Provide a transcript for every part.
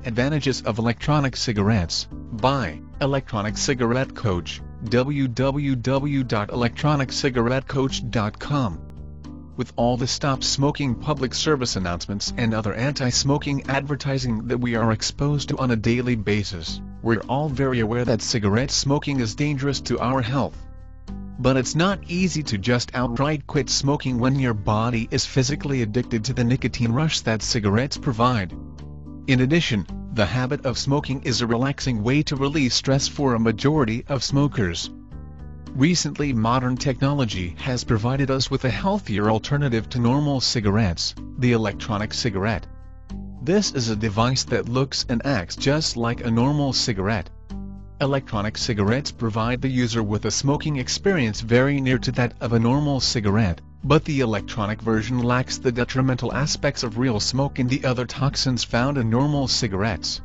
Advantages of Electronic Cigarettes, by Electronic Cigarette Coach, www.electroniccigarettecoach.com. With all the Stop Smoking public service announcements and other anti-smoking advertising that we are exposed to on a daily basis, we're all very aware that cigarette smoking is dangerous to our health. But it's not easy to just outright quit smoking when your body is physically addicted to the nicotine rush that cigarettes provide. In addition, the habit of smoking is a relaxing way to release stress for a majority of smokers. Recently, modern technology has provided us with a healthier alternative to normal cigarettes, the electronic cigarette. This is a device that looks and acts just like a normal cigarette. Electronic cigarettes provide the user with a smoking experience very near to that of a normal cigarette, but the electronic version lacks the detrimental aspects of real smoke and the other toxins found in normal cigarettes.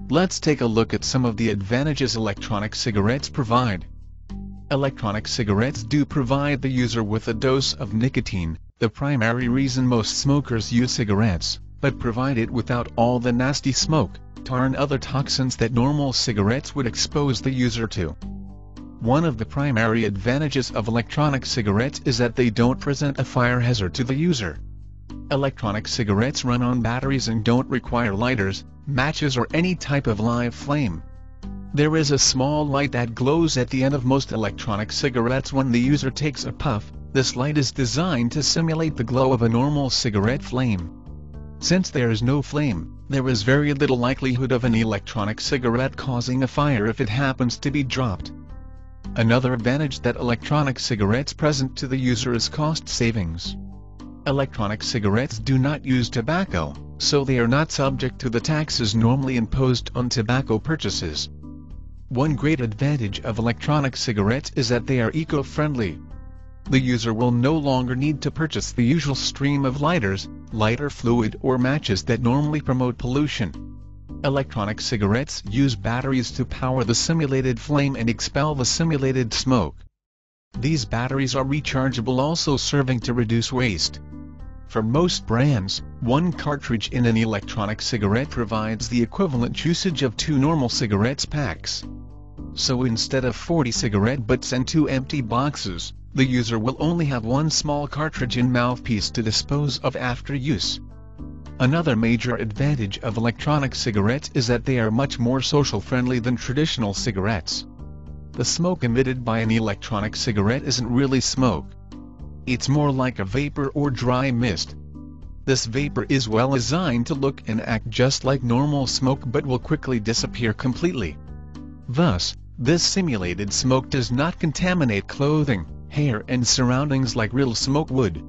Let's take a look at some of the advantages electronic cigarettes provide. Electronic cigarettes do provide the user with a dose of nicotine, the primary reason most smokers use cigarettes, but provide it without all the nasty smoke, tar and other toxins that normal cigarettes would expose the user to. One of the primary advantages of electronic cigarettes is that they don't present a fire hazard to the user. Electronic cigarettes run on batteries and don't require lighters, matches or any type of live flame. There is a small light that glows at the end of most electronic cigarettes when the user takes a puff. This light is designed to simulate the glow of a normal cigarette flame. Since there is no flame, there is very little likelihood of an electronic cigarette causing a fire if it happens to be dropped. Another advantage that electronic cigarettes present to the user is cost savings. Electronic cigarettes do not use tobacco, so they are not subject to the taxes normally imposed on tobacco purchases. One great advantage of electronic cigarettes is that they are eco-friendly. The user will no longer need to purchase the usual stream of lighters, lighter fluid or matches that normally promote pollution. Electronic cigarettes use batteries to power the simulated flame and expel the simulated smoke. These batteries are rechargeable, also serving to reduce waste. For most brands, one cartridge in an electronic cigarette provides the equivalent usage of 2 normal cigarettes packs. So instead of 40 cigarette butts and 2 empty boxes, the user will only have 1 small cartridge and mouthpiece to dispose of after use. Another major advantage of electronic cigarettes is that they are much more social-friendly than traditional cigarettes. The smoke emitted by an electronic cigarette isn't really smoke. It's more like a vapor or dry mist. This vapor is well designed to look and act just like normal smoke but will quickly disappear completely. Thus, this simulated smoke does not contaminate clothing, hair and surroundings like real smoke would.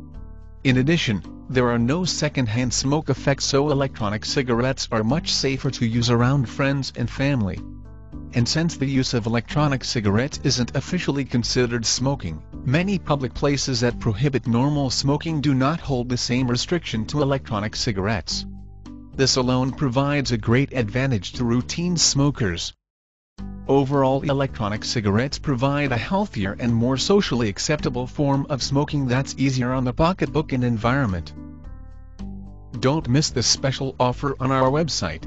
In addition, there are no second-hand smoke effects, so electronic cigarettes are much safer to use around friends and family. And since the use of electronic cigarettes isn't officially considered smoking, many public places that prohibit normal smoking do not hold the same restriction to electronic cigarettes. This alone provides a great advantage to routine smokers. Overall, electronic cigarettes provide a healthier and more socially acceptable form of smoking that's easier on the pocketbook and environment. Don't miss this special offer on our website.